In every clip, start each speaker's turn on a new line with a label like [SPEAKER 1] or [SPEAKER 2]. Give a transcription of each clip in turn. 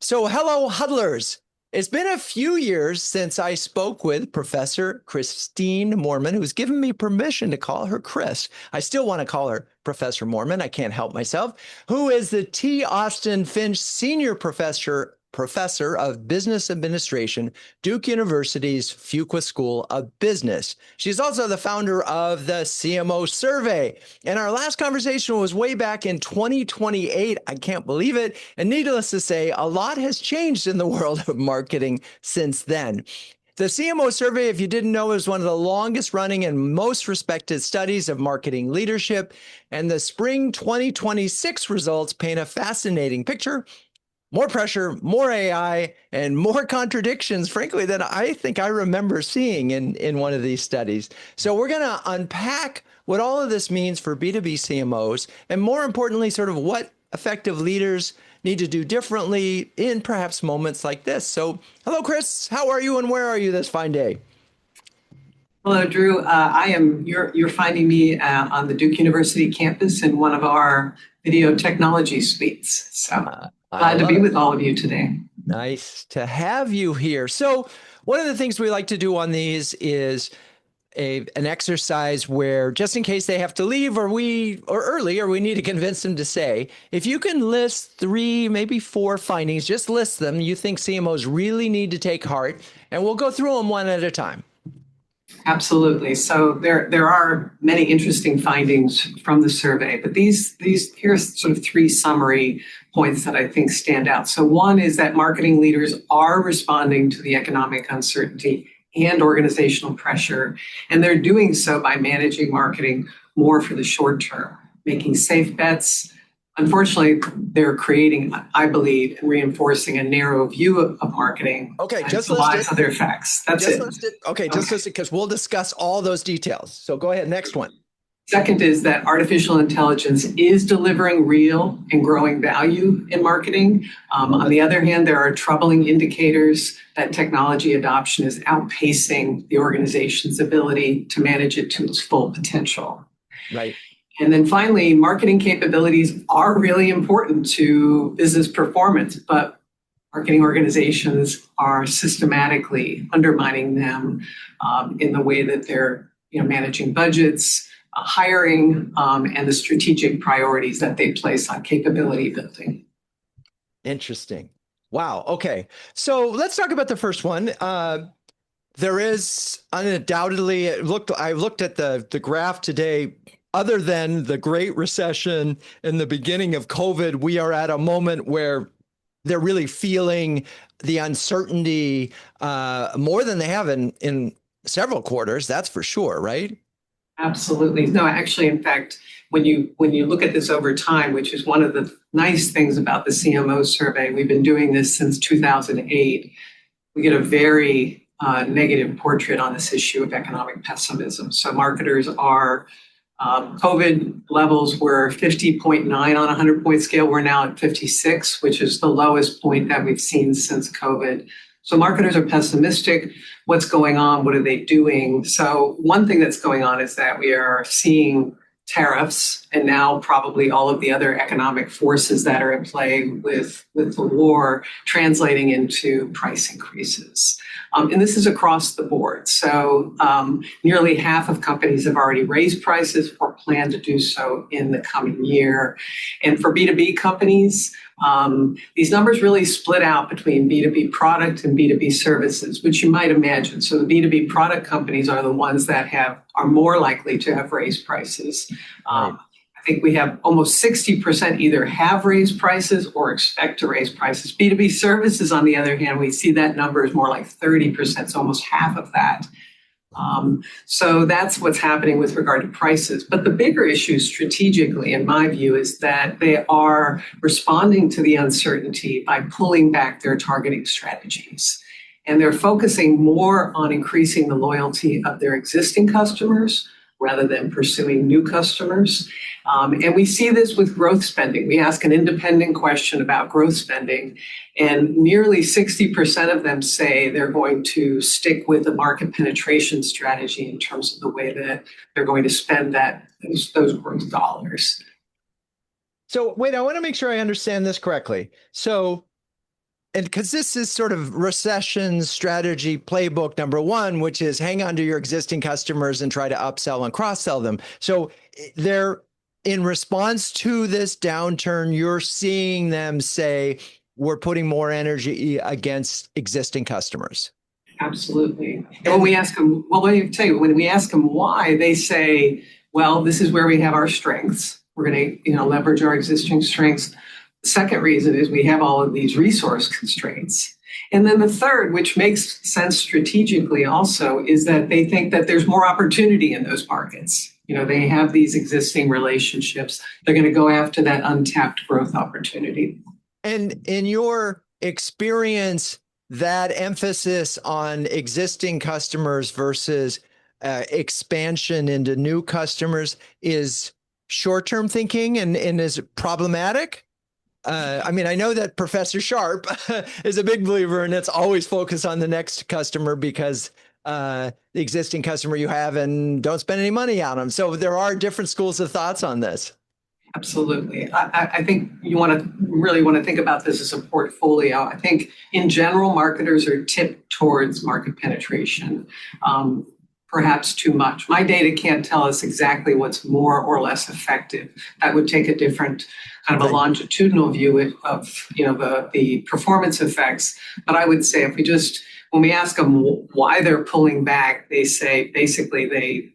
[SPEAKER 1] So, hello, huddlers. It's been a few years since I spoke with Professor Christine Moorman, who's given me permission to call her Chris. I still want to call her Professor Moorman. I can't help myself. Who is the T. Austin Finch Senior Professor of Business Administration, Duke University's Fuqua School of Business. She's also the founder of the CMO survey. And our last conversation was way back in 2028. I can't believe it. And needless to say, a lot has changed in the world of marketing since then. The CMO survey, if you didn't know, is one of the longest running and most respected studies of marketing leadership. And the spring 2026 results paint a fascinating picture. More pressure, more AI, and more contradictions, frankly, than I think I remember seeing in one of these studies. So we're going to unpack what all of this means for B2B CMOs, and more importantly, sort of what effective leaders need to do differently in perhaps moments like this. So hello, Chris. How are you and where are you this fine day?
[SPEAKER 2] Hello, Drew. You're finding me on the Duke University campus in one of our video technology suites. So glad to be with all of you today.
[SPEAKER 1] Nice to have you here. So one of the things we like to do on these is an exercise where, just in case they have to leave or early, or we need to convince them to say, if you can list 3, maybe 4 findings, just list them, you think CMOs really need to take heart, and we'll go through them one at a time.
[SPEAKER 2] Absolutely. So there are many interesting findings from the survey, but here's sort of 3 summary points that I think stand out. So one is that marketing leaders are responding to the economic uncertainty and organizational pressure, and they're doing so by managing marketing more for the short term, making safe bets. Unfortunately, they're creating, I believe, and reinforcing a narrow view of marketing.
[SPEAKER 1] Okay, just list it.
[SPEAKER 2] Other facts. That's it.
[SPEAKER 1] List it. Okay, just list it because we'll discuss all those details. So go ahead, next one.
[SPEAKER 2] Second is that artificial intelligence is delivering real and growing value in marketing. On the other hand, there are troubling indicators that technology adoption is outpacing the organization's ability to manage it to its full potential.
[SPEAKER 1] Right.
[SPEAKER 2] And then finally, marketing capabilities are really important to business performance, but marketing organizations are systematically undermining them in the way that they're managing budgets, hiring, and the strategic priorities that they place on capability building.
[SPEAKER 1] Interesting. Wow. Okay. So let's talk about the first one. There is undoubtedly, I looked at the graph today. Other than the Great Recession and the beginning of COVID, we are at a moment where they're really feeling the uncertainty more than they have in several quarters. That's for sure, right?
[SPEAKER 2] Absolutely. No, actually, in fact, when you look at this over time, which is one of the nice things about the CMO survey, we've been doing this since 2008. We get a very negative portrait on this issue of economic pessimism. So marketers are COVID levels were 50.9 on a 100-point scale. We're now at 56, which is the lowest point that we've seen since COVID. So marketers are pessimistic. What's going on? What are they doing? So one thing that's going on is that we are seeing tariffs and now probably all of the other economic forces that are at play with the war translating into price increases. And this is across the board. So nearly half of companies have already raised prices or plan to do so in the coming year. And for B2B companies, these numbers really split out between B2B product and B2B services, which you might imagine. So the B2B product companies are the ones that are more likely to have raised prices.
[SPEAKER 1] Right.
[SPEAKER 2] I think we have almost 60% either have raised prices or expect to raise prices. B2B services, on the other hand, we see that number is more like 30%, so almost half of that. So that's what's happening with regard to prices. But the bigger issue strategically, in my view, is that they are responding to the uncertainty by pulling back their targeting strategies. And they're focusing more on increasing the loyalty of their existing customers rather than pursuing new customers. And we see this with growth spending. We ask an independent question about growth spending, and nearly 60% of them say they're going to stick with the market penetration strategy in terms of the way that they're going to spend those growth dollars.
[SPEAKER 1] So wait, I want to make sure I understand this correctly. So And because this is sort of recession strategy playbook number one, which is hang on to your existing customers and try to upsell and cross sell them. So they're in response to this downturn, you're seeing them say, we're putting more energy against existing customers.
[SPEAKER 2] Absolutely. And when we ask them, well, let me tell you, when we ask them why, they say, well, this is where we have our strengths. We're going to, leverage our existing strengths. The second reason is we have all of these resource constraints. And then the third, which makes sense strategically also, is that they think that there's more opportunity in those markets. They have these existing relationships. They're going to go after that untapped growth opportunity.
[SPEAKER 1] And in your experience, that emphasis on existing customers versus expansion into new customers is short-term thinking and is problematic. I know that Professor Sharp is a big believer, and it's always focus on the next customer because the existing customer you have and don't spend any money on them. So there are different schools of thoughts on this.
[SPEAKER 2] Absolutely. I think you really want to think about this as a portfolio. I think in general, marketers are tipped towards market penetration, perhaps too much. My data can't tell us exactly what's more or less effective. That would take a different kind of a longitudinal view of the performance effects. But I would say when we ask them why they're pulling back, they say basically they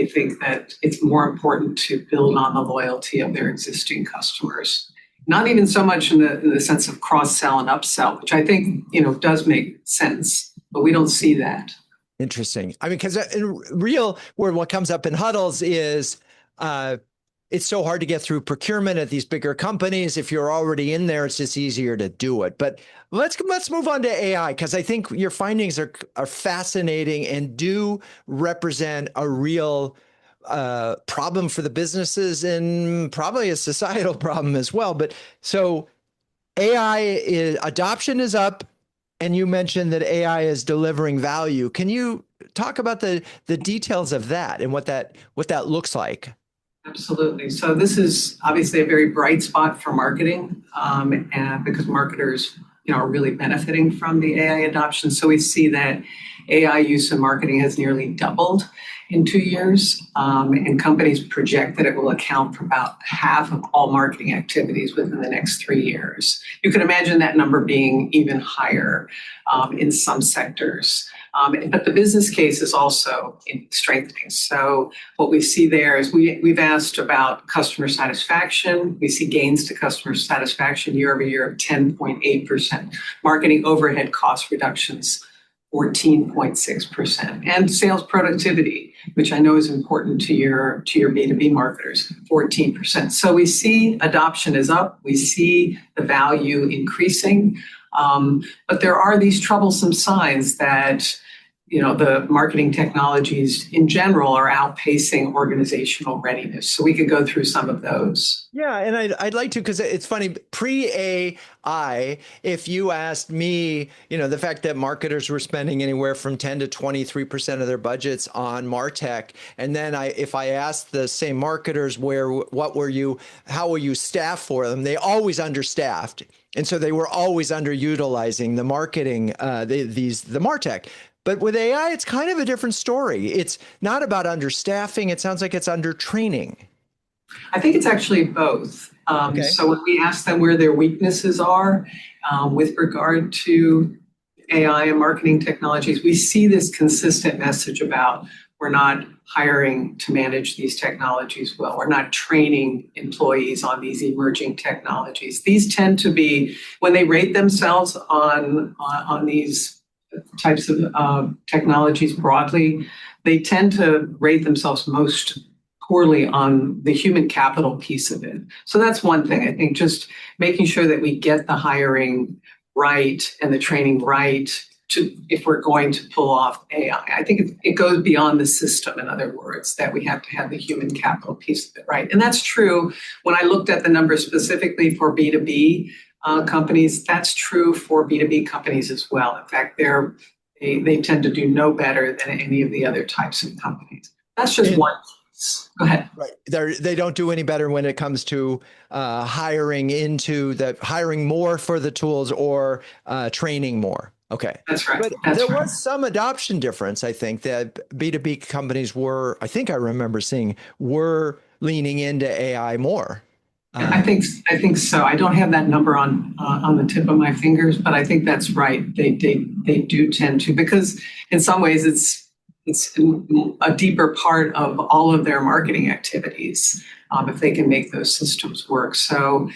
[SPEAKER 2] think that it's more important to build on the loyalty of their existing customers. Not even so much in the sense of cross-sell and upsell, which I think does make sense, but we don't see that.
[SPEAKER 1] Interesting. Because in real world, what comes up in huddles is it's so hard to get through procurement at these bigger companies. If you're already in there, it's just easier to do it. But let's move on to AI, because I think your findings are fascinating and do represent a real problem for the businesses and probably a societal problem as well. But so adoption is up, and you mentioned that AI is delivering value. Can you talk about the details of that and what that looks like?
[SPEAKER 2] Absolutely. So this is obviously a very bright spot for marketing, and because marketers, are really benefiting from the AI adoption. So we see that AI use in marketing has nearly doubled in 2 years, and companies project that it will account for about half of all marketing activities within the next 3 years. You can imagine that number being even higher in some sectors. But the business case is also strengthening. So what we see there is we've asked about customer satisfaction. We see gains to customer satisfaction year over year of 10.8%. Marketing overhead cost reductions, 14.6%. And sales productivity, which I know is important to your B2B marketers, 14%. So we see adoption is up. We see the value increasing. But there are these troublesome signs that the marketing technologies in general are outpacing organizational readiness. So we could go through some of those.
[SPEAKER 1] Yeah, and I'd like to, because it's funny, pre-AI, if you asked me, the fact that marketers were spending anywhere from 10 to 23% of their budgets on MarTech, and then if I asked the same marketers how were you staffed for them, they always understaffed. And so they were always underutilizing the marketing, the MarTech. But with AI, it's kind of a different story. It's not about understaffing. It sounds like it's under training.
[SPEAKER 2] I think it's actually both.
[SPEAKER 1] Okay.
[SPEAKER 2] So when we ask them where their weaknesses are with regard to AI and marketing technologies, we see this consistent message about we're not hiring to manage these technologies well. We're not training employees on these emerging technologies. These tend to be, when they rate themselves on these types of technologies broadly, they tend to rate themselves most poorly on the human capital piece of it. So that's one thing. I think just making sure that we get the hiring right and the training right if we're going to pull off AI. I think it goes beyond the system, in other words, that we have to have the human capital piece of it right. And that's true. When I looked at the numbers specifically for B2B companies, that's true for B2B companies as well. In fact, they tend to do no better than any of the other types of companies. That's just one. Go ahead.
[SPEAKER 1] Right. They don't do any better when it comes to hiring more for the tools or training more. Okay.
[SPEAKER 2] That's right.
[SPEAKER 1] But there
[SPEAKER 2] That's right.
[SPEAKER 1] was some adoption difference, I think, that B2B companies were, I think I remember seeing, were leaning into AI more.
[SPEAKER 2] I think so. I don't have that number on the tip of my fingers, but I think that's right. They do tend to, because in some ways it's a deeper part of all of their marketing activities, if they can make those systems work. So,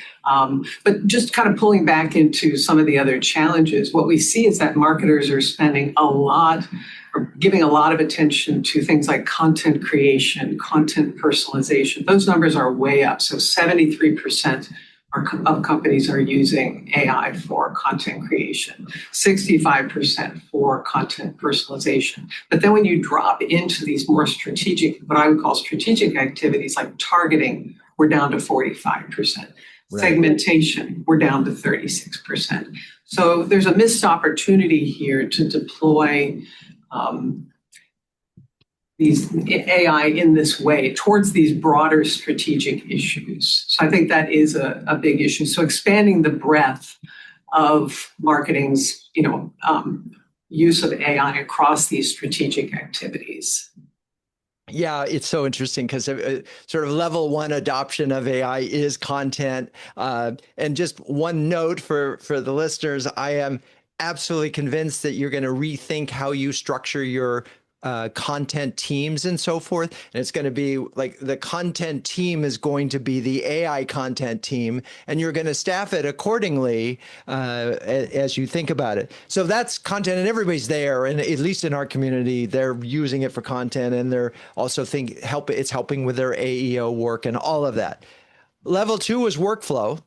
[SPEAKER 2] but just kind of pulling back into some of the other challenges, what we see is that marketers are spending a lot or giving a lot of attention to things like content creation, content personalization. Those numbers are way up. So 73% of companies are using AI for content creation, 65% for content personalization. But then when you drop into these more strategic, what I would call strategic activities like targeting, we're down to 45%. Right. Segmentation, we're down to 36%. So there's a missed opportunity here to deploy these AI in this way towards these broader strategic issues. So I think that is a big issue. So expanding the breadth of marketing's, use of AI across these strategic activities.
[SPEAKER 1] Yeah, it's so interesting because sort of level one adoption of AI is content. And just one note for the listeners, I am absolutely convinced that you're going to rethink how you structure your content teams and so forth. And it's going to be like the content team is going to be the AI content team, and you're going to staff it accordingly as you think about it. So that's content, and everybody's there. And at least in our community, they're using it for content, and they're also it's helping with their AEO work and all of that. Level 2 is workflow.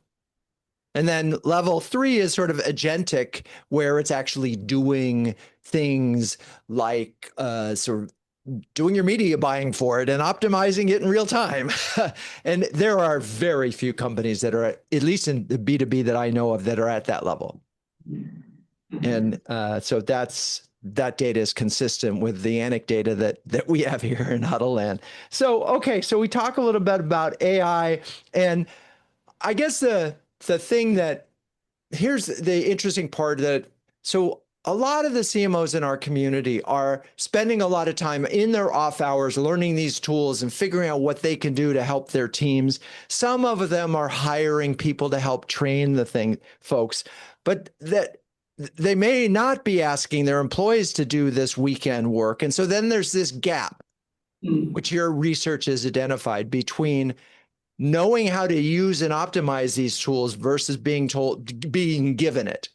[SPEAKER 1] And then level 3 is sort of agentic, where it's actually doing things like sort of doing your media buying for it and optimizing it in real time. And there are very few companies that are, at least in the B2B that I know of, that are at that level. And so that data is consistent with the anecdata that we have here in Huddleland. So, okay, so we talk a little bit about AI, and I guess here's the interesting part, so a lot of the CMOs in our community are spending a lot of time in their off hours learning these tools and figuring out what they can do to help their teams. Some of them are hiring people to help train the folks, but that they may not be asking their employees to do this weekend work. And so then there's this gap, which your research has identified, between knowing how to use and optimize these tools versus being given it.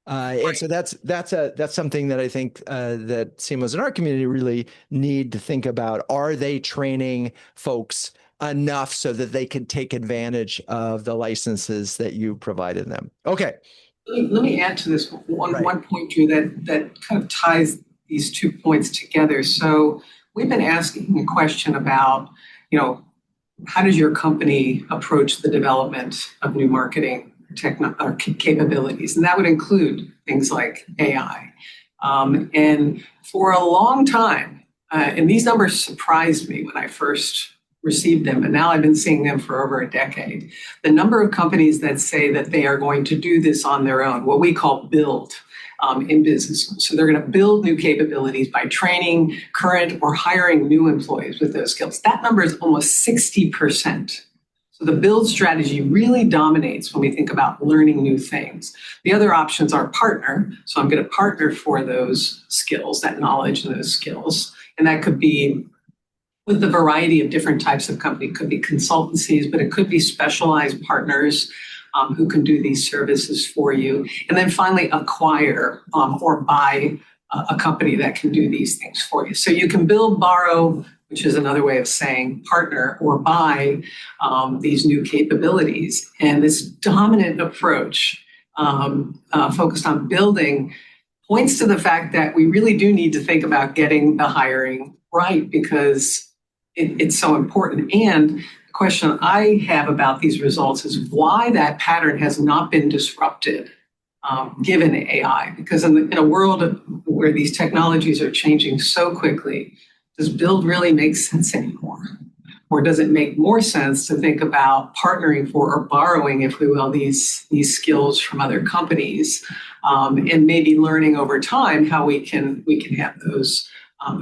[SPEAKER 1] Right. And so that's something that I think that CMOs in our community really need to think about. Are they training folks enough so that they can take advantage of the licenses that you provided them? Okay.
[SPEAKER 2] Let me add to this one point, Drew, that kind of ties these 2 points together. So we've been asking a question about, how does your company approach the development of new marketing capabilities? And that would include things like AI. And for a long time, and these numbers surprised me when I first received them, and now I've been seeing them for over a decade. The number of companies that say that they are going to do this on their own, what we call build, in business. So they're going to build new capabilities by training current or hiring new employees with those skills. That number is almost 60%. So the build strategy really dominates when we think about learning new things. The other options are partner. So I'm going to partner for those skills, that knowledge and those skills. And that could be with a variety of different types of company. It could be consultancies, but it could be specialized partners who can do these services for you. And then finally, acquire or buy a company that can do these things for you. So you can build, borrow, which is another way of saying partner, or buy these new capabilities. And this dominant approach focused on building points to the fact that we really do need to think about getting the hiring right, because it's so important. And the question I have about these results is why that pattern has not been disrupted given AI. Because in a world where these technologies are changing so quickly, does build really make sense anymore? Or does it make more sense to think about partnering for or borrowing, if we will, these skills from other companies, and maybe learning over time how we can have those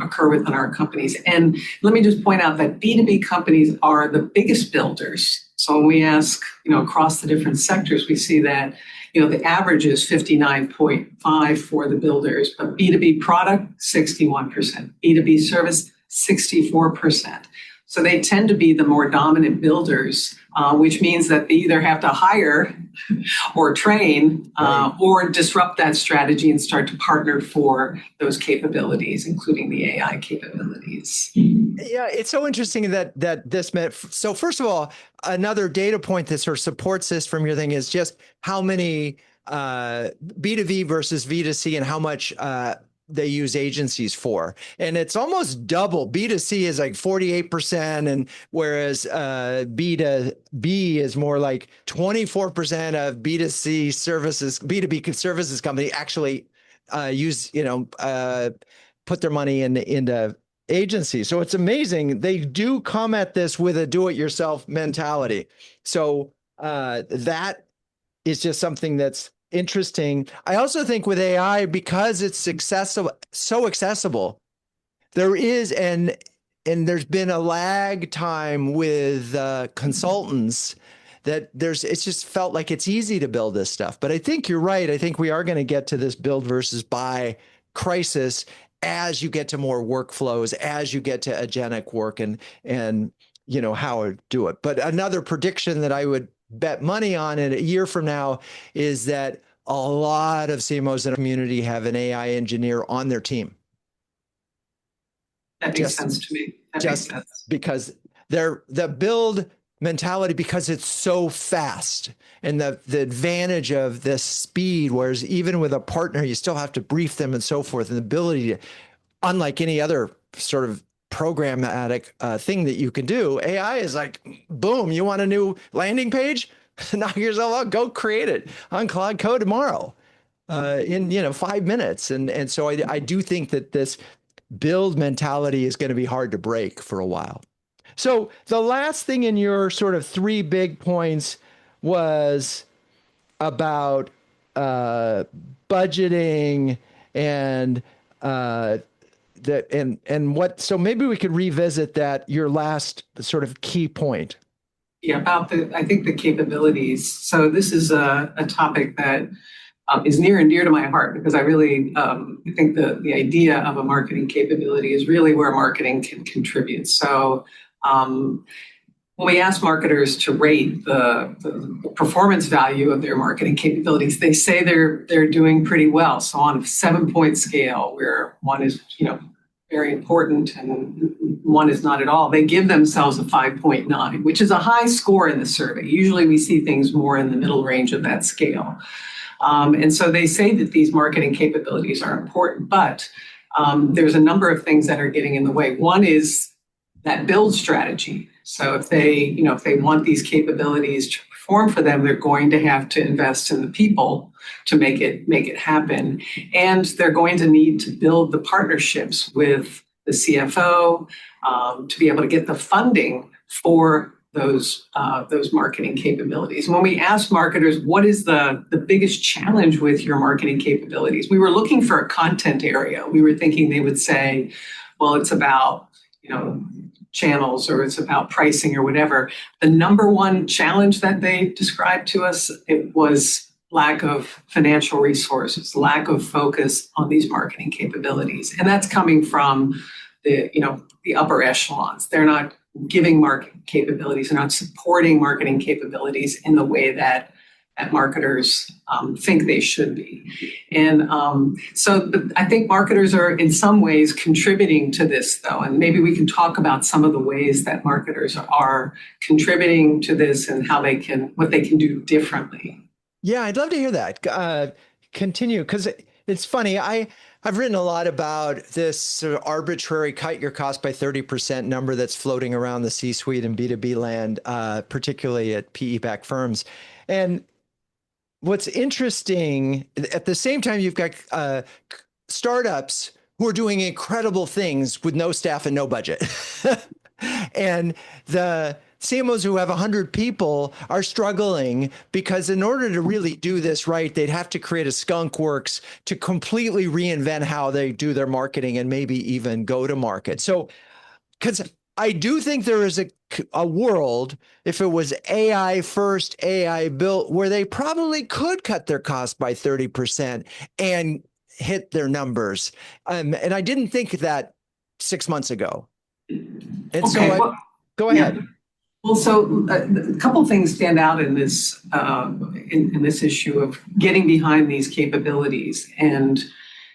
[SPEAKER 2] occur within our companies. And let me just point out that B2B companies are the biggest builders. So when we ask, across the different sectors, we see that, the average is 59.5 for the builders, but B2B product, 61%, B2B service, 64%. So they tend to be the more dominant builders, which means that they either have to hire or train or disrupt that strategy and start to partner for those capabilities, including the AI capabilities.
[SPEAKER 1] Yeah, it's so interesting that this meant. So first of all, another data point that sort of supports this from your thing is just how many B2V versus V2C and how much they use agencies for. And it's almost double. B2C is like 48%, and whereas B2B is more like 24% of B2C services, B2B services company actually use, put their money into agencies. So it's amazing. They do come at this with a do-it-yourself mentality. So that is just something that's interesting. I also think with AI, because it's accessible, so accessible, there is and there's been a lag time with consultants that it's just felt like it's easy to build this stuff. But I think you're right. I think we are going to get to this build versus buy crisis as you get to more workflows, as you get to agentic work and how to do it. But another prediction that I would bet money on in a year from now is that a lot of CMOs in the community have an AI engineer on their team.
[SPEAKER 2] That makes sense to me. That makes sense.
[SPEAKER 1] Because the build mentality, because it's so fast, and the advantage of this speed, whereas even with a partner, you still have to brief them and so forth, and the ability to, unlike any other sort of programmatic thing that you can do, AI is like, boom, you want a new landing page? Knock yourself out, go create it on Claude Code tomorrow in 5 minutes. And so I do think that this build mentality is going to be hard to break for a while. So the last thing in your sort of 3 big points was about budgeting and so maybe we could revisit that, your last sort of key point.
[SPEAKER 2] Yeah, about I think the capabilities. So this is a topic that is near and dear to my heart, because I really think the idea of a marketing capability is really where marketing can contribute. So when we ask marketers to rate the performance value of their marketing capabilities, they say they're doing pretty well. So on a 7-point scale, where 1 is very important and 1 is not at all, they give themselves a 5.9, which is a high score in the survey. Usually we see things more in the middle range of that scale. And so they say that these marketing capabilities are important, but there's a number of things that are getting in the way. One is that build strategy. So if they want these capabilities to perform for them, they're going to have to invest in the people to make it happen. And they're going to need to build the partnerships with the CFO to be able to get the funding for those marketing capabilities. When we asked marketers, what is the biggest challenge with your marketing capabilities? We were looking for a content area. We were thinking they would say, well, it's about, channels, or it's about pricing or whatever. The number one challenge that they described to us, it was lack of financial resources, lack of focus on these marketing capabilities. And that's coming from the upper echelons. They're not giving marketing capabilities, they're not supporting marketing capabilities in the way that marketers think they should be. And so I think marketers are in some ways contributing to this, though. And maybe we can talk about some of the ways that marketers are contributing to this and what they can do differently.
[SPEAKER 1] Yeah, I'd love to hear that. Continue, because it's funny. I've written a lot about this sort of arbitrary cut your cost by 30% number that's floating around the C-suite and B2B land, particularly at PE-backed firms. And what's interesting, at the same time, you've got startups who are doing incredible things with no staff and no budget. And the CMOs who have 100 people are struggling because in order to really do this right, they'd have to create a skunk works to completely reinvent how they do their marketing and maybe even go to market. So, because I do think there is a world, if it was AI first, AI built, where they probably could cut their costs by 30% and hit their numbers. And I didn't think that 6 months ago. And
[SPEAKER 2] Okay,
[SPEAKER 1] so go ahead.
[SPEAKER 2] Yeah. Well, so a couple things stand out in this in this issue of getting behind these capabilities, and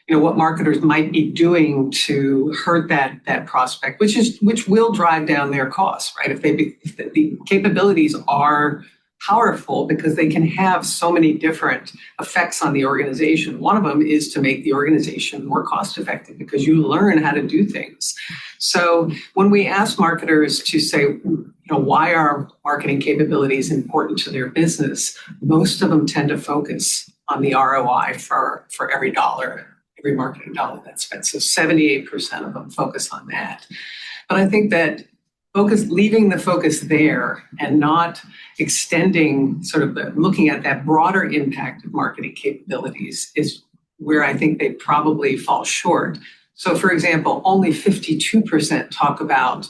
[SPEAKER 2] what marketers might be doing to hurt that prospect, which will drive down their costs, right? If the capabilities are powerful because they can have so many different effects on the organization. One of them is to make the organization more cost effective because you learn how to do things. So when we ask marketers to say, why are marketing capabilities important to their business, most of them tend to focus on the ROI for every dollar, every marketing dollar that's spent. So 78% of them focus on that. But I think that leaving the focus there and not extending looking at that broader impact of marketing capabilities is where I think they probably fall short. So for example, only 52% talk about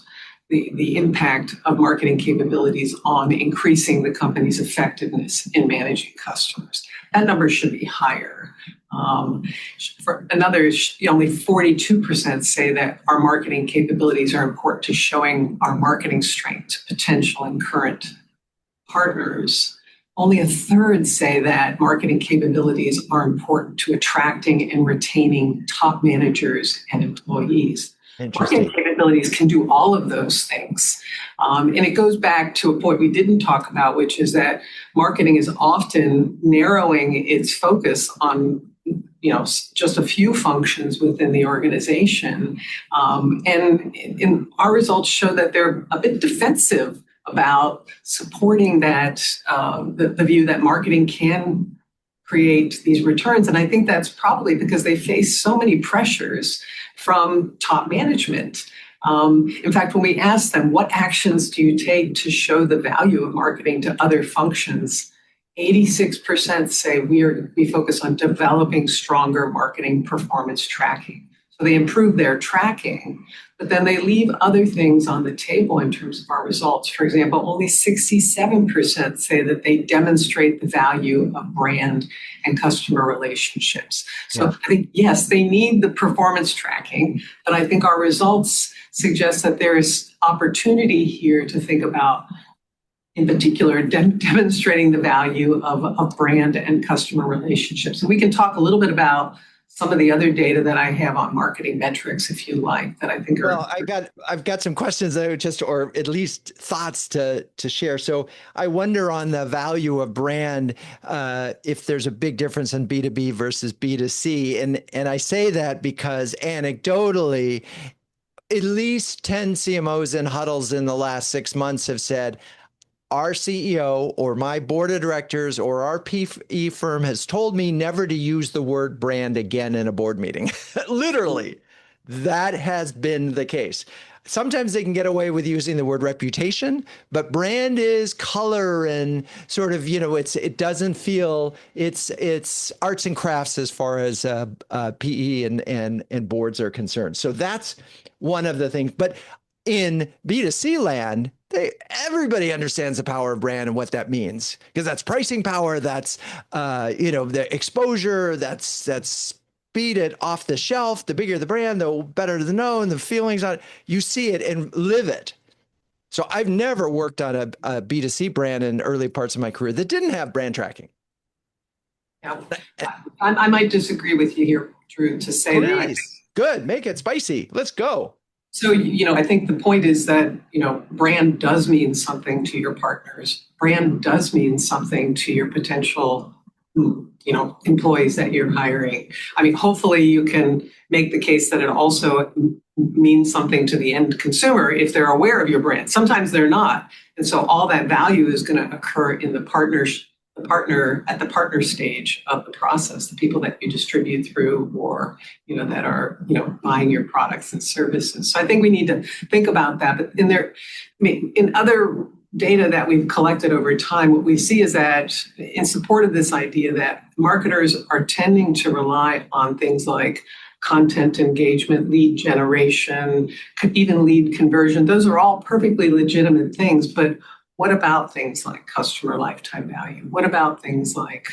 [SPEAKER 2] the impact of marketing capabilities on increasing the company's effectiveness in managing customers. That number should be higher. For another, only 42% say that our marketing capabilities are important to showing our marketing strength to potential and current partners. Only a third say that marketing capabilities are important to attracting and retaining top managers and employees. Marketing capabilities can do all of those things. And it goes back to a point we didn't talk about, which is that marketing is often narrowing its focus on just a few functions within the organization. And our results show that they're a bit defensive about supporting that, the view that marketing can create these returns. And I think that's probably because they face so many pressures from top management. In fact, when we ask them, what actions do you take to show the value of marketing to other functions? 86% say we focus on developing stronger marketing performance tracking. So they improve their tracking, but then they leave other things on the table in terms of our results. For example, only 67% say that they demonstrate the value of brand and customer relationships. So I think, yes, they need the performance tracking, but I think our results suggest that there is opportunity here to think about, in particular, demonstrating the value of brand and customer relationships. And we can talk a little bit about some of the other data that I have on marketing metrics, if you like, that I think are.
[SPEAKER 1] Well, I've got some questions that or at least thoughts to share. So I wonder on the value of brand, if there's a big difference in B2B versus B2C. And I say that because anecdotally, at least 10 CMOs in huddles in the last 6 months have said, our CEO or my board of directors or our PE firm has told me never to use the word brand again in a board meeting. Literally, that has been the case. Sometimes they can get away with using the word reputation, but brand is color and sort of, it doesn't feel, it's arts and crafts as far as PE and boards are concerned. So that's one of the things. But in B2C land, everybody understands the power of brand and what that means, because that's pricing power, that's the exposure, that's speed it off the shelf. The bigger the brand, the better the known, the feelings on it. You see it and live it. So I've never worked on a B2C brand in early parts of my career that didn't have brand tracking.
[SPEAKER 2] Yeah, I might disagree with you here, Drew, to say that.
[SPEAKER 1] Good, make it spicy. Let's go.
[SPEAKER 2] So, I think the point is that, brand does mean something to your partners. Brand does mean something to your potential, employees that you're hiring. I mean, hopefully you can make the case that it also means something to the end consumer if they're aware of your brand. Sometimes they're not. And so all that value is going to occur in the at the partner stage of the process, the people that you distribute through or, that are, buying your products and services. So I think we need to think about that. But in other data that we've collected over time, what we see is that in support of this idea that marketers are tending to rely on things like content engagement, lead generation, even lead conversion. Those are all perfectly legitimate things, but what about things like customer lifetime value? What about things like,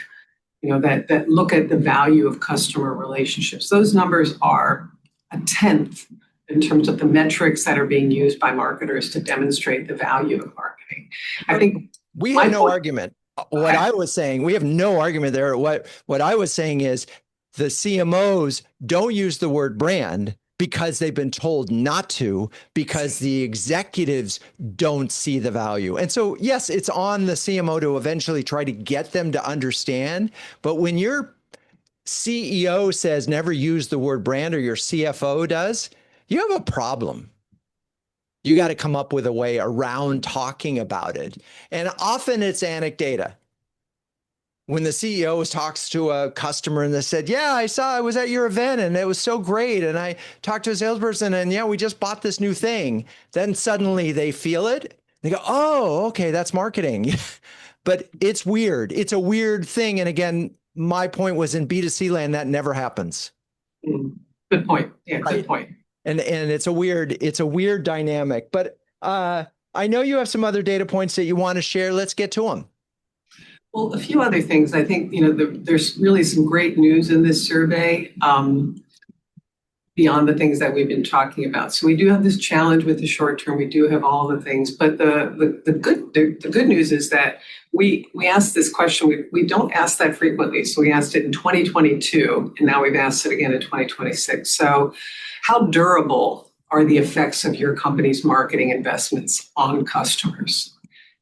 [SPEAKER 2] that look at the value of customer relationships? Those numbers are a tenth in terms of the metrics that are being used by marketers to demonstrate the value of marketing. I think
[SPEAKER 1] we have no argument. What I was saying, we have no argument there. What I was saying is the CMOs don't use the word brand because they've been told not to, because the executives don't see the value. And so, yes, it's on the CMO to eventually try to get them to understand. But when your CEO says never use the word brand, or your CFO does, you have a problem. You got to come up with a way around talking about it. And often it's anecdata. When the CEO talks to a customer and they said, yeah, I was at your event and it was so great. And I talked to a salesperson and yeah, we just bought this new thing. Then suddenly they feel it. They go, oh, okay, that's marketing. But it's weird. It's a weird thing. And again, my point was in B2C land, that never happens.
[SPEAKER 2] Good point. Yeah, right. Good point.
[SPEAKER 1] And it's a weird dynamic. But I know you have some other data points that you want to share. Let's get to them.
[SPEAKER 2] Well, a few other things. I think, there's really some great news in this survey beyond the things that we've been talking about. So we do have this challenge with the short term. We do have all the things, but the good news is that we asked this question. We don't ask that frequently. So we asked it in 2022, and now we've asked it again in 2026. So how durable are the effects of your company's marketing investments on customers?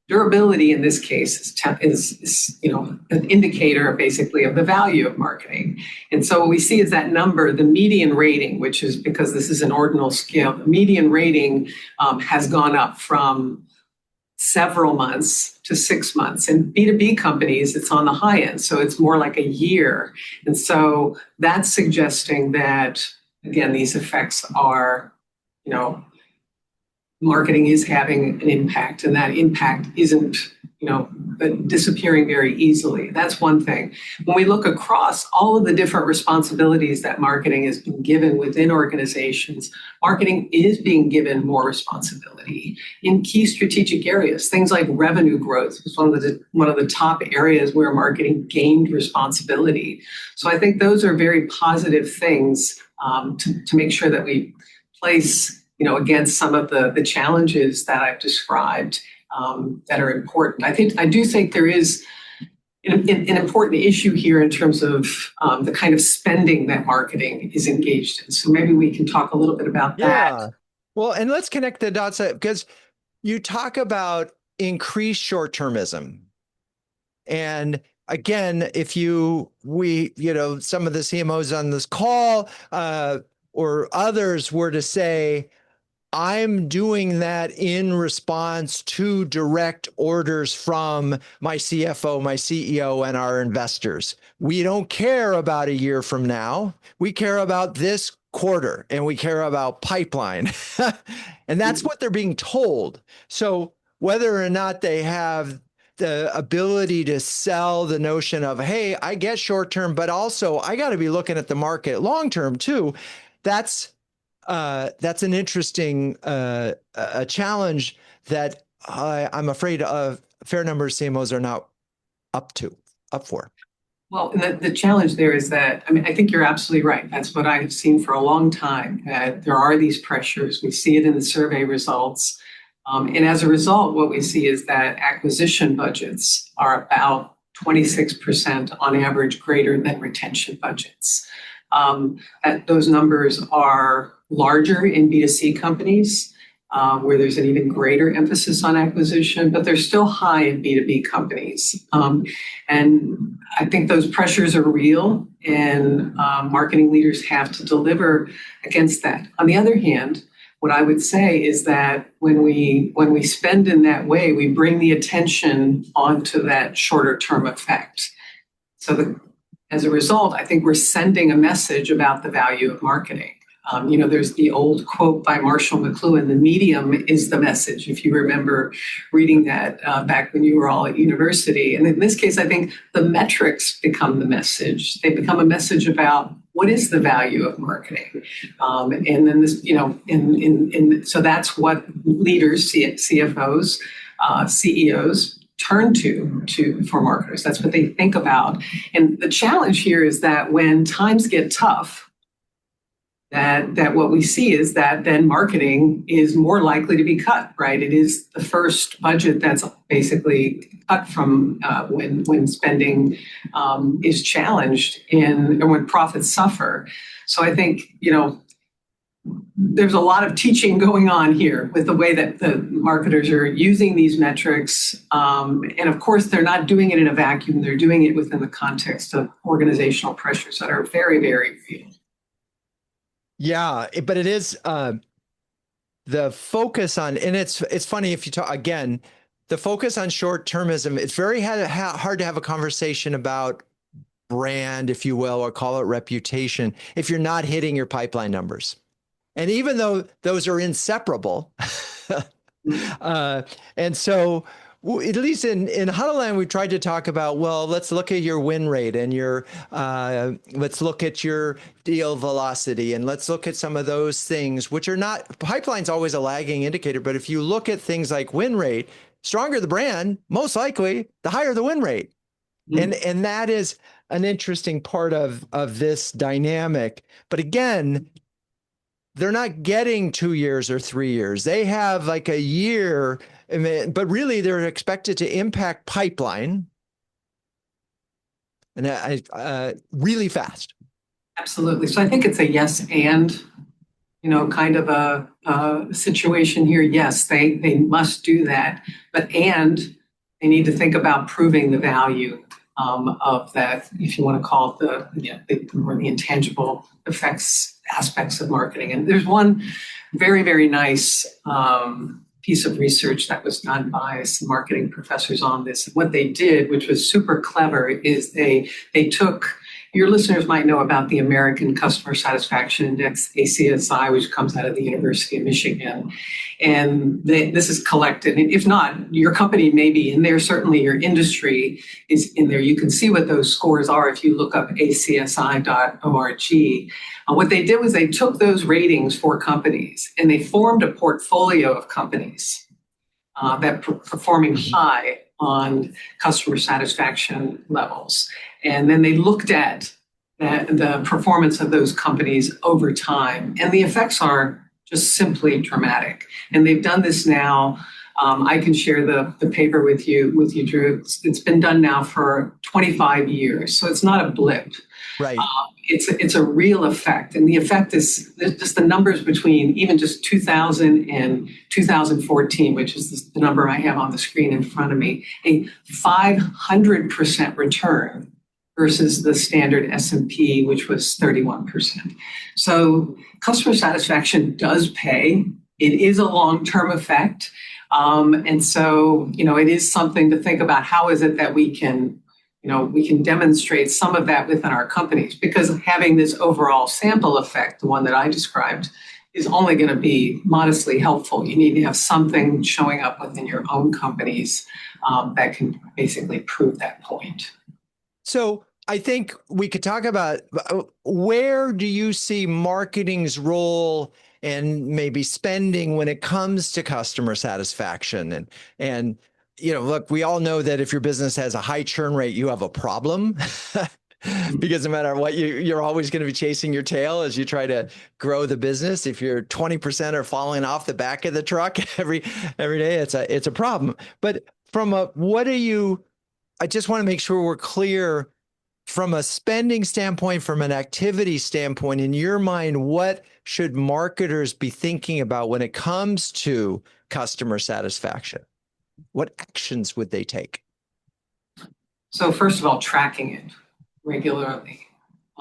[SPEAKER 2] Durability in this case is an indicator basically of the value of marketing. And so what we see is that number, the median rating, which is because this is an ordinal scale, the median rating has gone up from several months to 6 months. In B2B companies, it's on the high end. So it's more like a year. And so that's suggesting that, again, these effects are, marketing is having an impact, and that impact isn't, disappearing very easily. That's one thing. When we look across all of the different responsibilities that marketing has been given within organizations, marketing is being given more responsibility in key strategic areas. Things like revenue growth was one of the top areas where marketing gained responsibility. So I think those are very positive things to make sure that we place against some of the challenges that I've described that are important. I do think there is an important issue here in terms of the kind of spending that marketing is engaged in. So maybe we can talk a little bit about that.
[SPEAKER 1] Well, and let's connect the dots, because you talk about increased short-termism. And again, if some of the CMOs on this call or others were to say, I'm doing that in response to direct orders from my CFO, my CEO, and our investors. We don't care about a year from now. We care about this quarter, and we care about pipeline. And that's what they're being told. So whether or not they have the ability to sell the notion of, hey, I get short term, but also I got to be looking at the market long term too. That's an interesting a challenge that I'm afraid a fair number of CMOs are not up for.
[SPEAKER 2] Well, the challenge there is that, I think you're absolutely right. That's what I've seen for a long time. There are these pressures. We see it in the survey results. And as a result, what we see is that acquisition budgets are about 26% on average greater than retention budgets. Those numbers are larger in B2C companies, where there's an even greater emphasis on acquisition, but they're still high in B2B companies. And I think those pressures are real, and marketing leaders have to deliver against that. On the other hand, what I would say is that when we spend in that way, we bring the attention onto that shorter term effect. So as a result, I think we're sending a message about the value of marketing. There's the old quote by Marshall McLuhan, the medium is the message, if you remember reading that back when you were all at university. And in this case, I think the metrics become the message. They become a message about what is the value of marketing. And then this, so that's what leaders, CFOs, CEOs turn to for marketers. That's what they think about. And the challenge here is that when times get tough, that what we see is that then marketing is more likely to be cut, right? It is the first budget that's basically cut from when spending is challenged and when profits suffer. So I think, there's a lot of teaching going on here with the way that the marketers are using these metrics. And of course, they're not doing it in a vacuum. They're doing it within the context of organizational pressures that are very, very real.
[SPEAKER 1] Yeah, but it is the focus on, and it's funny if you talk again, the focus on short-termism. It's very hard to have a conversation about brand, if you will, or call it reputation, if you're not hitting your pipeline numbers. And even though those are inseparable, and so at least in Huddleland, we tried to talk about, well, let's look at your win rate and let's look at your deal velocity, and let's look at some of those things, which are not, pipeline's always a lagging indicator, but if you look at things like win rate, stronger the brand, most likely, the higher the win rate. And that is an interesting part of this dynamic. But again, they're not getting 2 years or 3 years. They have like a year, but really they're expected to impact pipeline and really fast.
[SPEAKER 2] Absolutely. So I think it's a yes and, kind of a situation here. Yes, they must do that, but and they need to think about proving the value of that, if you want to call it the more the intangible effects aspects of marketing. And there's one very, very nice piece of research that was done by some marketing professors on this. And what they did, which was super clever, is they took, your listeners might know about the American Customer Satisfaction Index, ACSI, which comes out of the University of Michigan. And this is collected. And if not, your company may be in there. Certainly your industry is in there. You can see what those scores are if you look up acsi.org. What they did was they took those ratings for companies and they formed a portfolio of companies that performing high on customer satisfaction levels. And then they looked at the performance of those companies over time. And the effects are just simply dramatic. And they've done this now. I can share the paper with you, Drew. It's been done now for 25 years. So it's not a blip.
[SPEAKER 1] Right.
[SPEAKER 2] It's a real effect. And the effect is just the numbers between even just 2000 and 2014, which is the number I have on the screen in front of me, a 500% return versus the standard S&P, which was 31%. So customer satisfaction does pay. It is a long-term effect. And so, it is something to think about. How is it that we can demonstrate some of that within our companies? Because having this overall sample effect, the one that I described, is only going to be modestly helpful. You need to have something showing up within your own companies that can basically prove that point.
[SPEAKER 1] So I think we could talk about where do you see marketing's role and maybe spending when it comes to customer satisfaction? And look, we all know that if your business has a high churn rate, you have a problem. Because no matter what, you're always going to be chasing your tail as you try to grow the business. If you're 20% are falling off the back of the truck every day, it's a problem. But I just want to make sure we're clear from a spending standpoint, from an activity standpoint, in your mind, what should marketers be thinking about when it comes to customer satisfaction? What actions would they take?
[SPEAKER 2] So first of all, tracking it regularly.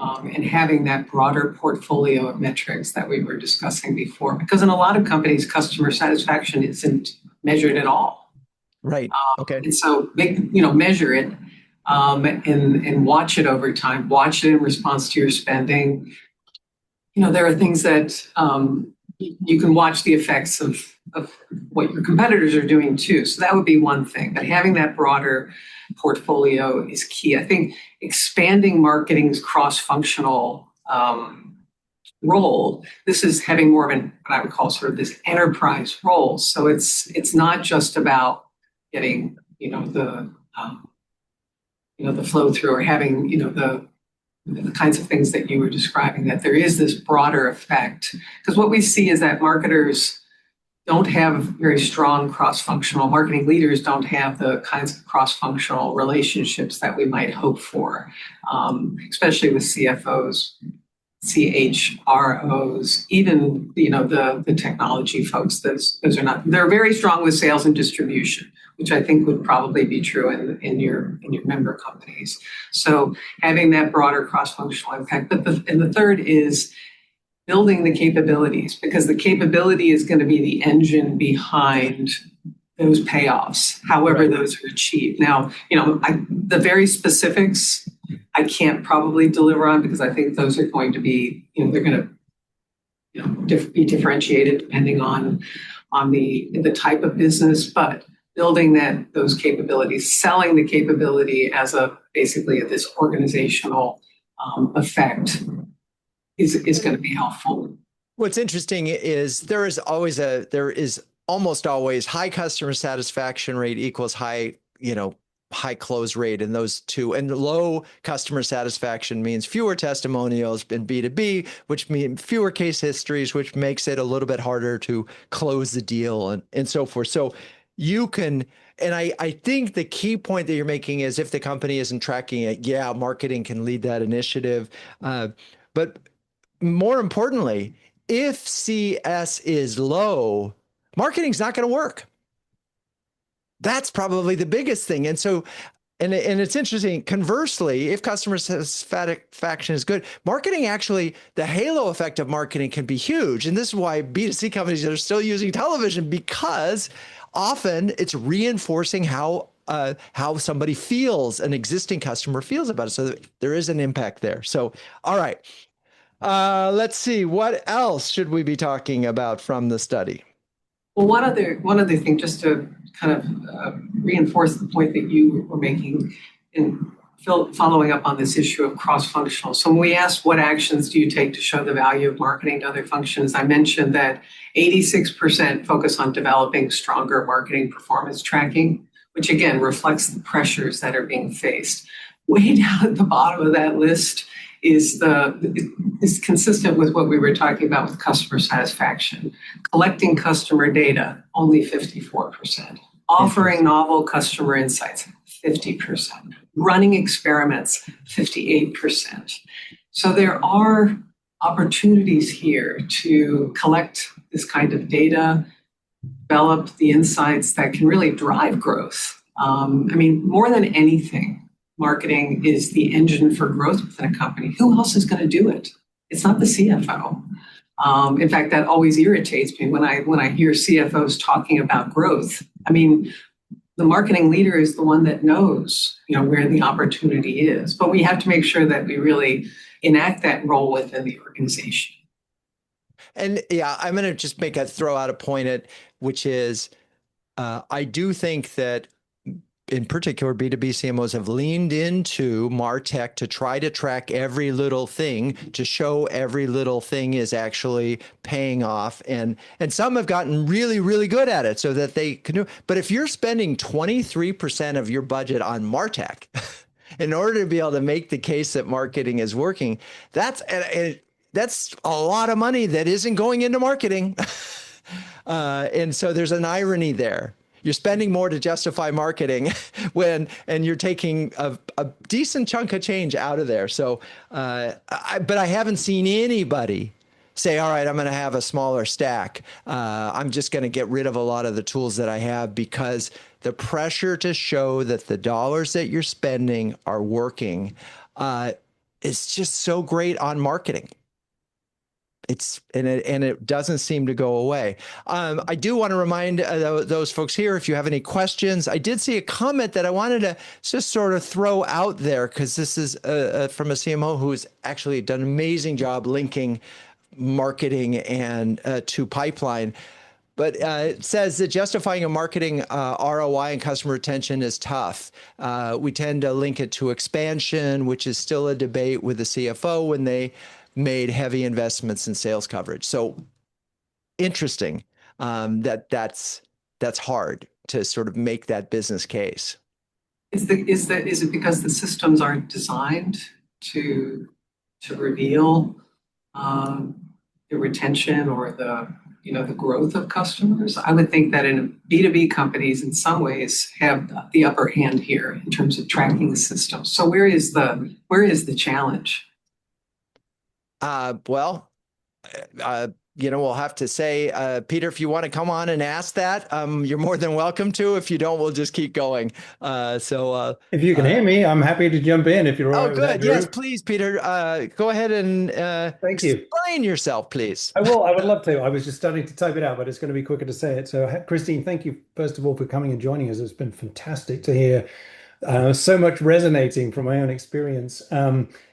[SPEAKER 2] and having that broader portfolio of metrics that we were discussing before. Because in a lot of companies, customer satisfaction isn't measured at all.
[SPEAKER 1] Right. Okay.
[SPEAKER 2] And so measure it, and watch it over time. Watch it in response to your spending. There are things that you can watch the effects of what your competitors are doing too. So that would be one thing. But having that broader portfolio is key. I think expanding marketing's cross-functional role. This is having more of what I would call sort of this enterprise role. So it's not just about getting the flow through, or having the kinds of things that you were describing, that there is this broader effect. Because what we see is that marketers don't have very strong cross-functional, marketing leaders don't have the kinds of cross-functional relationships that we might hope for, especially with CFOs, CHROs, even the technology folks. Those are not. They're very strong with sales and distribution, which I think would probably be true in your member companies. So having that broader cross-functional impact. But the third is building the capabilities, because the capability is going to be the engine behind those payoffs, however those are achieved. Now, the very specifics I can't probably deliver on, because I think those are going to be, they're going to be differentiated depending on the type of business, but building those capabilities, selling the capability as basically this organizational effect is going to be helpful.
[SPEAKER 1] What's interesting is there is almost always high customer satisfaction rate equals high close rate in those two, and low customer satisfaction means fewer testimonials in B2B, which means fewer case histories, which makes it a little bit harder to close the deal and so forth. So you can, and I think the key point that you're making is, if the company isn't tracking it, marketing can lead that initiative. But more importantly, if CS is low, marketing's not going to work. That's probably the biggest thing. And so, and it's interesting, conversely, if customer satisfaction is good, marketing actually, the halo effect of marketing can be huge. And this is why B2C companies are still using television, because often it's reinforcing how somebody feels, an existing customer feels about it. So there is an impact there. So, all right. Let's see, what else should we be talking about from the study?
[SPEAKER 2] Well, one other thing, just to kind of reinforce the point that you were making in following up on this issue of cross-functional. So when we asked what actions do you take to show the value of marketing to other functions, I mentioned that 86% focus on developing stronger marketing performance tracking, which again reflects the pressures that are being faced. Way down at the bottom of that list is consistent with what we were talking about with customer satisfaction. Collecting customer data, only 54%. Offering novel customer insights, 50%. Running experiments, 58%. So there are opportunities here to collect this kind of data, develop the insights that can really drive growth. More than anything, marketing is the engine for growth within a company. Who else is going to do it? It's not the CFO. In fact, that always irritates me when I hear CFOs talking about growth. The marketing leader is the one that knows, where the opportunity is. But we have to make sure that we really enact that role within the organization.
[SPEAKER 1] And I'm going to just throw out a point which is, I do think that in particular, B2B CMOs have leaned into MarTech to try to track every little thing, to show every little thing is actually paying off. And some have gotten really, really good at it so that they can do. But if you're spending 23% of your budget on MarTech in order to be able to make the case that marketing is working, that's a lot of money that isn't going into marketing. And so there's an irony there. You're spending more to justify marketing and you're taking a decent chunk of change out of there. So, but I haven't seen anybody say, all right, I'm going to have a smaller stack. I'm just going to get rid of a lot of the tools that I have, because the pressure to show that the dollars that you're spending are working is just so great on marketing. It doesn't seem to go away. I do want to remind those folks here, if you have any questions. I did see a comment that I wanted to just sort of throw out there, because this is from a CMO who's actually done an amazing job linking marketing and to pipeline. But it says that justifying a marketing ROI and customer retention is tough. We tend to link it to expansion, which is still a debate with the CFO when they made heavy investments in sales coverage. So interesting that's hard to sort of make that business case.
[SPEAKER 2] Is it because the systems aren't designed to reveal the retention or the growth of customers? I would think that in B2B companies in some ways have the upper hand here in terms of tracking the system. So where is the challenge?
[SPEAKER 1] Well, we'll have to say, Peter, if you want to come on and ask that, you're more than welcome to. If you don't, we'll just keep going.
[SPEAKER 3] If you can hear me, I'm happy to jump in if you're all
[SPEAKER 1] Oh,
[SPEAKER 3] right with that,
[SPEAKER 1] good. Yes,
[SPEAKER 3] Drew.
[SPEAKER 1] please, Peter. Go ahead and
[SPEAKER 3] Thank you.
[SPEAKER 1] explain yourself, please.
[SPEAKER 3] I will. I would love to. I was just starting to type it out, but it's going to be quicker to say it. So, Christine, thank you first of all for coming and joining us. It's been fantastic to hear so much resonating from my own experience.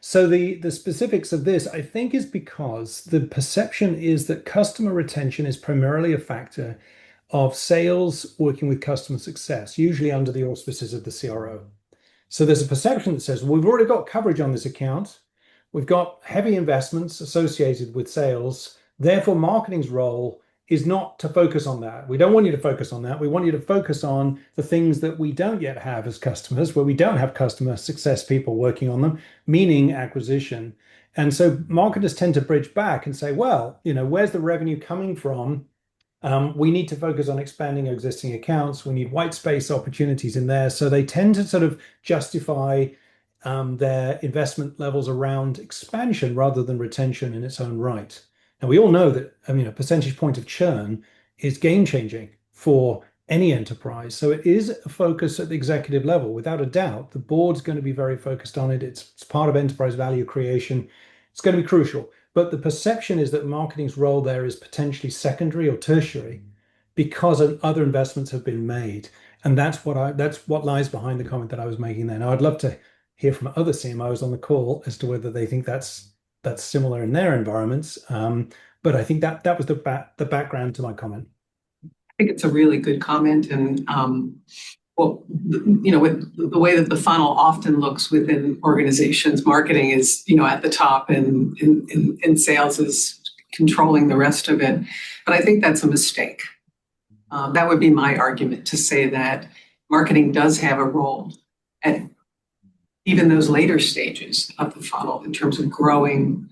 [SPEAKER 3] So the specifics of this, I think, is because the perception is that customer retention is primarily a factor of sales working with customer success, usually under the auspices of the CRO. So there's a perception that says, well, we've already got coverage on this account. We've got heavy investments associated with sales. Therefore, marketing's role is not to focus on that. We don't want you to focus on that. We want you to focus on the things that we don't yet have as customers, where we don't have customer success people working on them, meaning acquisition. And so marketers tend to bridge back and say, well, where's the revenue coming from? We need to focus on expanding existing accounts. We need white space opportunities in there. So they tend to sort of justify their investment levels around expansion rather than retention in its own right. Now, we all know that, a percentage point of churn is game changing for any enterprise. So it is a focus at the executive level. Without a doubt, the board's going to be very focused on it. It's part of enterprise value creation. It's going to be crucial. But the perception is that marketing's role there is potentially secondary or tertiary because other investments have been made. And that's what lies behind the comment that I was making there. Now, I'd love to hear from other CMOs on the call as to whether they think that's similar in their environments. But I think that was the background to my comment.
[SPEAKER 2] I think it's a really good comment, and with the way that the funnel often looks within organizations, marketing is at the top, and sales is controlling the rest of it. But I think that's a mistake. That would be my argument, to say that marketing does have a role at even those later stages of the funnel in terms of growing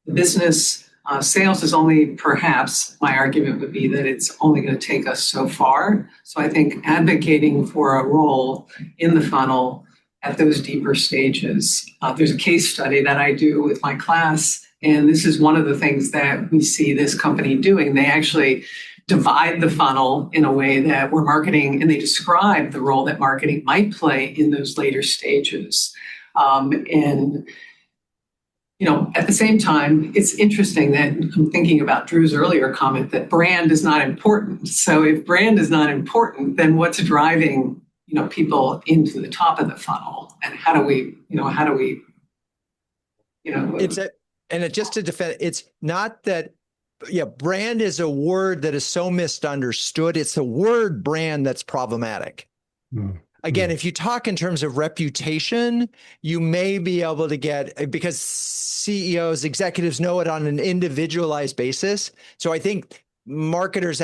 [SPEAKER 2] the business. Sales is only, perhaps, my argument would be that it's only going to take us so far. So I think advocating for a role in the funnel at those deeper stages. There's a case study that I do with my class, and this is one of the things that we see this company doing. They actually divide the funnel in a way that we're marketing, and they describe the role that marketing might play in those later stages. At the same time, it's interesting that I'm thinking about Drew's earlier comment that brand is not important. So if brand is not important, then what's driving, people into the top of the funnel? And how do we
[SPEAKER 1] just to defend, it's not that, brand is a word that is so misunderstood. It's the word brand that's problematic. Again, if you talk in terms of reputation, you may be able to get, because CEOs, executives know it on an individualized basis. So I think marketers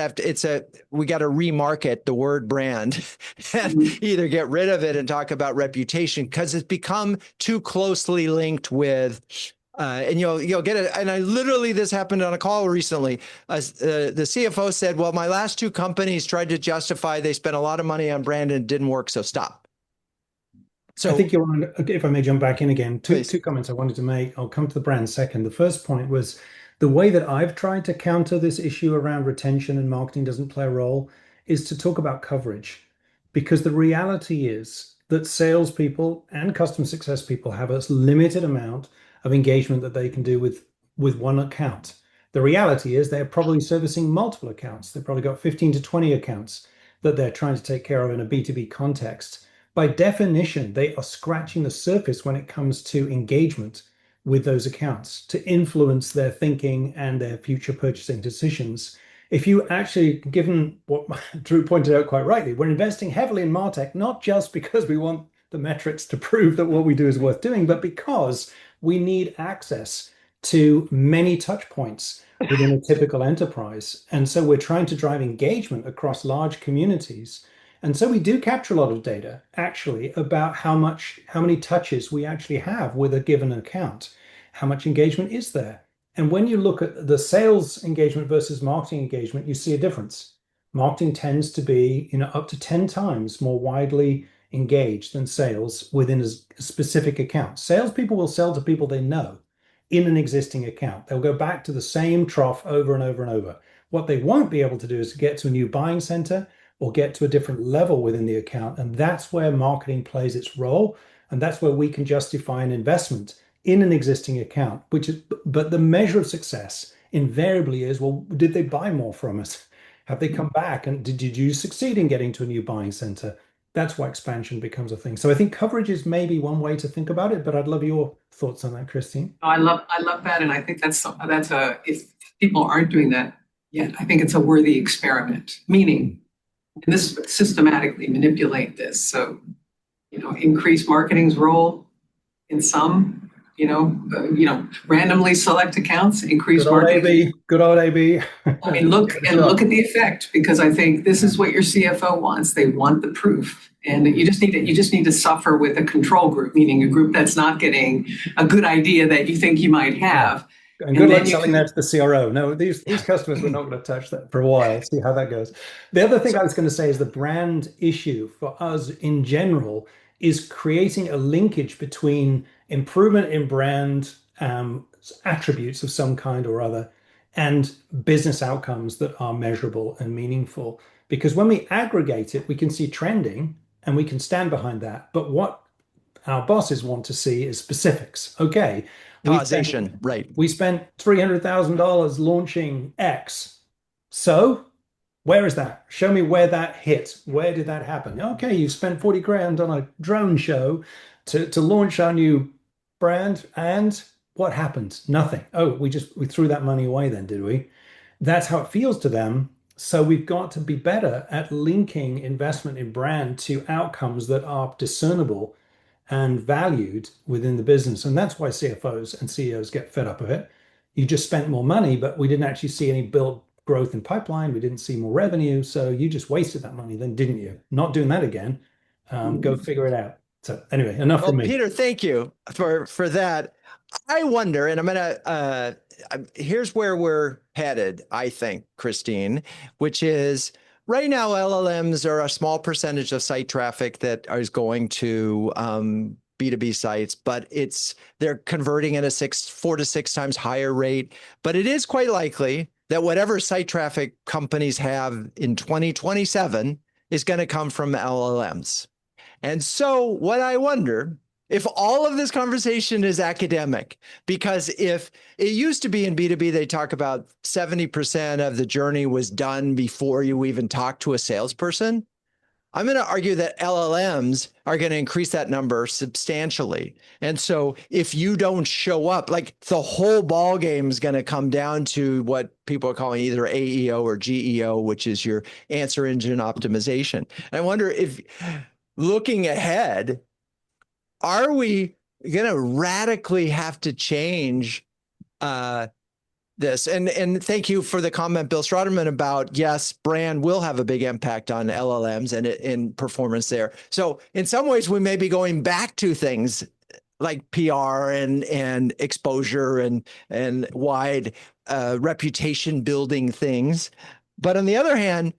[SPEAKER 1] we got to remarket the word brand and either get rid of it and talk about reputation, because it's become too closely linked with and you'll get it. And this happened on a call recently. The CFO said, well, my last two companies tried to justify they spent a lot of money on brand and it didn't work, so stop. So
[SPEAKER 3] I think if I may jump back in again, two comments I wanted to make. I'll come to the brand second. The first point was the way that I've tried to counter this issue around retention and marketing doesn't play a role is to talk about coverage. Because the reality is that salespeople and customer success people have a limited amount of engagement that they can do with one account. The reality is they're probably servicing multiple accounts. They've probably got 15 to 20 accounts that they're trying to take care of in a B2B context. By definition, they are scratching the surface when it comes to engagement with those accounts to influence their thinking and their future purchasing decisions. If you actually, given what Drew pointed out quite rightly, we're investing heavily in MarTech, not just because we want the metrics to prove that what we do is worth doing, but because we need access to many touch points within a typical enterprise. And so we're trying to drive engagement across large communities. And so we do capture a lot of data actually about how many touches we actually have with a given account. How much engagement is there? And when you look at the sales engagement versus marketing engagement, you see a difference. Marketing tends to be, up to 10 times more widely engaged than sales within a specific account. Salespeople will sell to people they know in an existing account. They'll go back to the same trough over and over and over. What they won't be able to do is get to a new buying center or get to a different level within the account. And that's where marketing plays its role. And that's where we can justify an investment in an existing account, but the measure of success invariably is, well, did they buy more from us? Have they come back? And did you succeed in getting to a new buying center? That's why expansion becomes a thing. So I think coverage is maybe one way to think about it, but I'd love your thoughts on that, Christine.
[SPEAKER 2] I love that, and I think if people aren't doing that yet, I think it's a worthy experiment. Meaning, and this systematically manipulate this. So, increase marketing's role in some. Randomly select accounts, increase
[SPEAKER 3] Good old
[SPEAKER 2] marketing.
[SPEAKER 3] AB. Good old AB.
[SPEAKER 2] I mean, look at the effect, because I think this is what your CFO wants. They want the proof, and you just need to suffer with a control group, meaning a group that's not getting a good idea that you think you might have.
[SPEAKER 3] And good luck selling that to the CRO. No, these customers, we're not going to touch that for a while. See how that goes. The other thing I was going to say is the brand issue for us in general is creating a linkage between improvement in brand attributes of some kind or other and business outcomes that are measurable and meaningful. Because when we aggregate it, we can see trending and we can stand behind that. But what our bosses want to see is specifics. Okay,
[SPEAKER 1] Causation, right.
[SPEAKER 3] we spent $300,000 launching X. So where is that? Show me where that hit. Where did that happen? Okay, you spent 40 grand on a drone show to launch our new brand, and what happened? Nothing. Oh, we threw that money away then, did we? That's how it feels to them. So we've got to be better at linking investment in brand to outcomes that are discernible and valued within the business. And that's why CFOs and CEOs get fed up of it. You just spent more money, but we didn't actually see any build growth in pipeline. We didn't see more revenue. So you just wasted that money then, didn't you? Not doing that again. Go figure it out. So anyway, enough from me.
[SPEAKER 1] Peter, thank you for that. I wonder, and I'm gonna here's where we're headed, I think, Christine, which is right now LLMs are a small percentage of site traffic that is going to B2B sites, but they're converting at a 4 to 6 times higher rate. But it is quite likely that whatever site traffic companies have in 2027 is going to come from LLMs. And so what I wonder, if all of this conversation is academic, because if it used to be in B2B, they talk about 70% of the journey was done before you even talk to a salesperson. I'm going to argue that LLMs are going to increase that number substantially. And so if you don't show up, like the whole ball game is going to come down to what people are calling either AEO or GEO, which is your answer engine optimization. And I wonder if looking ahead, are we going to radically have to change this? And thank you for the comment, Bill Stroderman, about yes, brand will have a big impact on LLMs and in performance there. So in some ways, we may be going back to things like PR and exposure and wide reputation building things. But on the other hand,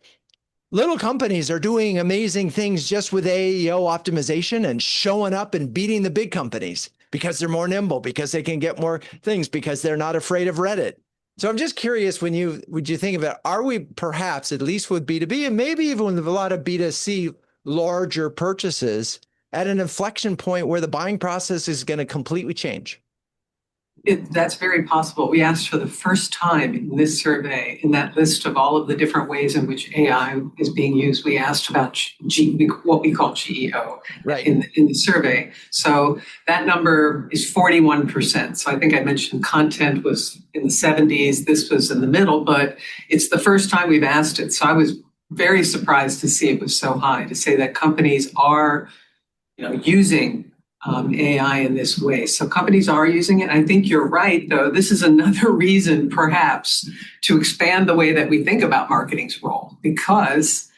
[SPEAKER 1] little companies are doing amazing things just with AEO optimization and showing up and beating the big companies because they're more nimble, because they can get more things, because they're not afraid of Reddit. So I'm just curious, would you think about, are we perhaps, at least with B2B and maybe even with a lot of B2C larger purchases, at an inflection point where the buying process is going to completely change?
[SPEAKER 2] That's very possible. We asked for the first time in this survey, in that list of all of the different ways in which AI is being used, we asked about what we call GEO
[SPEAKER 1] Right.
[SPEAKER 2] in the survey. So that number is 41%. So I think I mentioned content was in the 70s. This was in the middle, but it's the first time we've asked it. So I was very surprised to see it was so high, to say that companies are using AI in this way. So companies are using it. I think you're right, though. This is another reason, perhaps, to expand the way that we think about marketing's role, because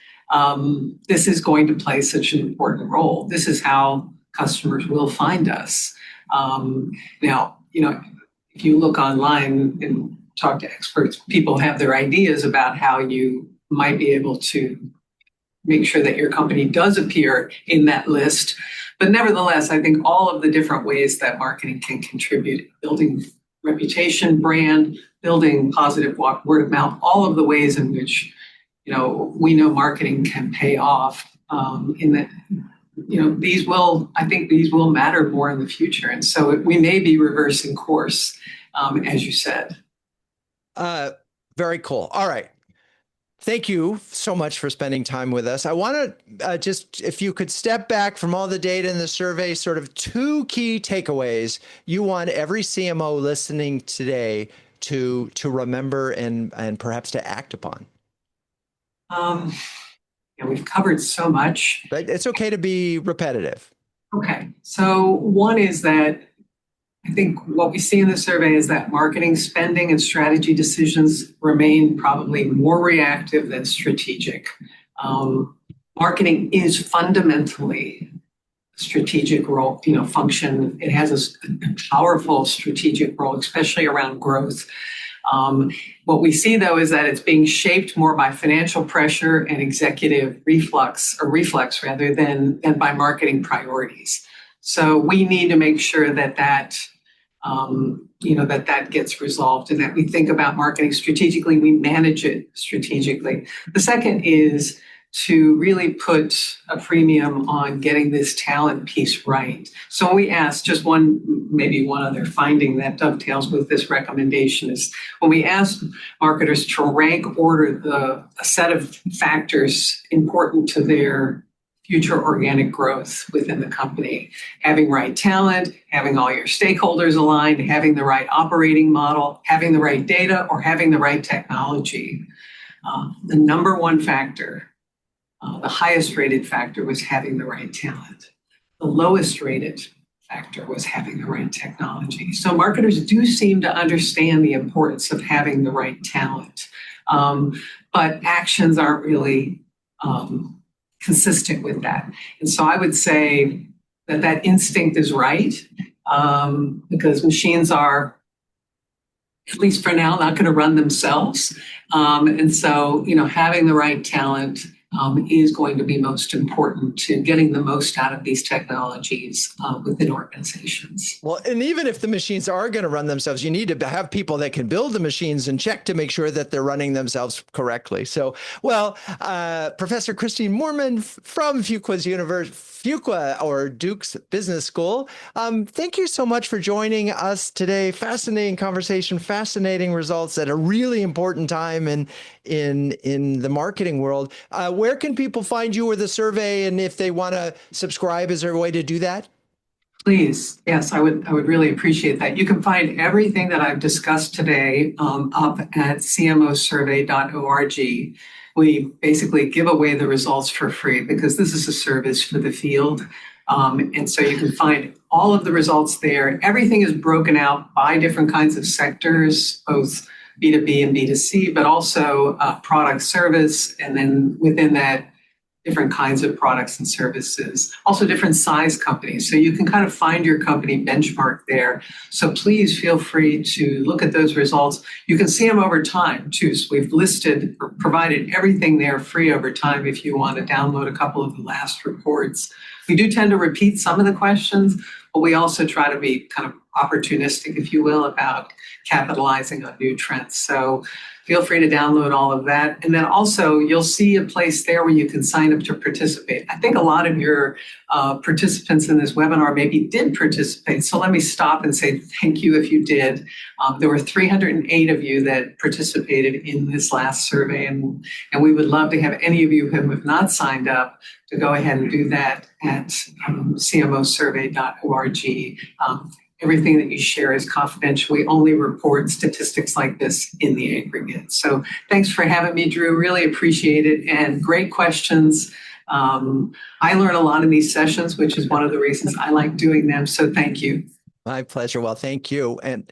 [SPEAKER 2] this is going to play such an important role. This is how customers will find us. Now, if you look online and talk to experts, people have their ideas about how you might be able to make sure that your company does appear in that list. But nevertheless, I think all of the different ways that marketing can contribute, building reputation, brand, building positive word of mouth, all of the ways in which, we know marketing can pay off, in that, I think these will matter more in the future. And so we may be reversing course, as you said.
[SPEAKER 1] Very cool. All right. Thank you so much for spending time with us. I want to just, if you could step back from all the data in the survey, sort of 2 key takeaways you want every CMO listening today to remember and perhaps to act upon.
[SPEAKER 2] We've covered so much.
[SPEAKER 1] But it's okay to be repetitive.
[SPEAKER 2] Okay. So one is that I think what we see in the survey is that marketing spending and strategy decisions remain probably more reactive than strategic. Marketing is fundamentally a strategic role, function. It has a powerful strategic role, especially around growth. What we see, though, is that it's being shaped more by financial pressure and executive reflex rather than by marketing priorities. So we need to make sure that gets resolved, and that we think about marketing strategically, we manage it strategically. The second is to really put a premium on getting this talent piece right. So when we asked, maybe one other finding that dovetails with this recommendation is when we asked marketers to rank order a set of factors important to their future organic growth within the company, having right talent, having all your stakeholders aligned, having the right operating model, having the right data, or having the right technology. The number one factor, the highest rated factor, was having the right talent. The lowest rated factor was having the right technology. So marketers do seem to understand the importance of having the right talent, but actions aren't really consistent with that. And so I would say that instinct is right, because machines are, at least for now, not going to run themselves. And so, having the right talent is going to be most important to getting the most out of these technologies within organizations.
[SPEAKER 1] Well, and even if the machines are going to run themselves, you need to have people that can build the machines and check to make sure that they're running themselves correctly. So, Professor Christine Moorman from Fuqua or Duke's Business School, thank you so much for joining us today. Fascinating conversation, fascinating results at a really important time in the marketing world. Where can people find you or the survey? And if they want to subscribe, is there a way to do that?
[SPEAKER 2] Please. Yes, I would really appreciate that. You can find everything that I've discussed today up at cmosurvey.org. We basically give away the results for free because this is a service for the field. And so you can find all of the results there. Everything is broken out by different kinds of sectors, both B2B and B2C, but also product service, and then within that, different kinds of products and services, also different size companies. So you can kind of find your company benchmark there. So please feel free to look at those results. You can see them over time too. So we've listed or provided everything there free over time if you want to download a couple of the last reports. We do tend to repeat some of the questions, but we also try to be kind of opportunistic, if you will, about capitalizing on new trends. So feel free to download all of that. And then also you'll see a place there where you can sign up to participate. I think a lot of your participants in this webinar maybe did participate. So let me stop and say thank you if you did. There were 308 of you that participated in this last survey, and we would love to have any of you who have not signed up to go ahead and do that at cmosurvey.org. Everything that you share is confidential. We only report statistics like this in the aggregate. So thanks for having me, Drew. Really appreciate it. And great questions. I learn a lot in these sessions, which is one of the reasons I like doing them. So thank you.
[SPEAKER 1] My pleasure. Well, thank you. And